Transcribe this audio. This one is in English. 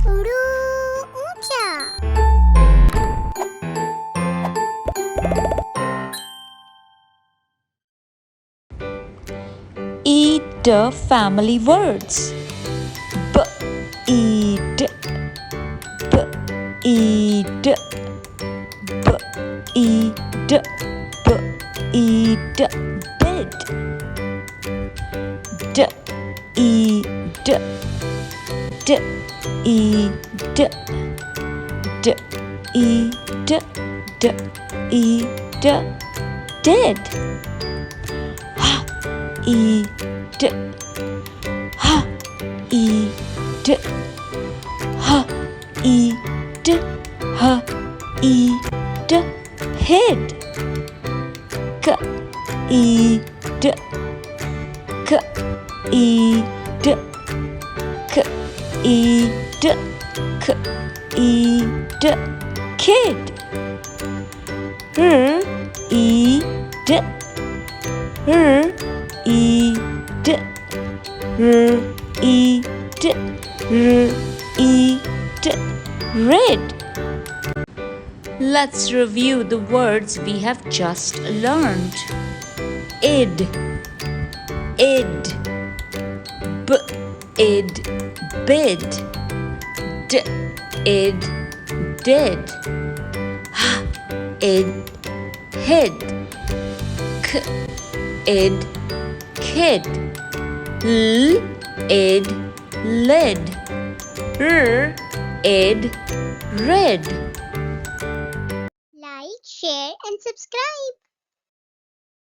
उड़ू ऊंचा। Eat the family words. B eat, b eat, b eat, b eat, bed. D eat, d eat, d eat, d eat, dead. Eat, ha, eat, ha, eat, ha, eat, head. K, eat, k, eat, k, eat, k, eat, kid. R, eat, r, eat, r, eat, r, eat, red. Let's review the words we have just learned. Id, id, b, id, bid, d, id, did, h, id, hid, k, id, kid, l, id, lid, r, id, red. Like, share and subscribe.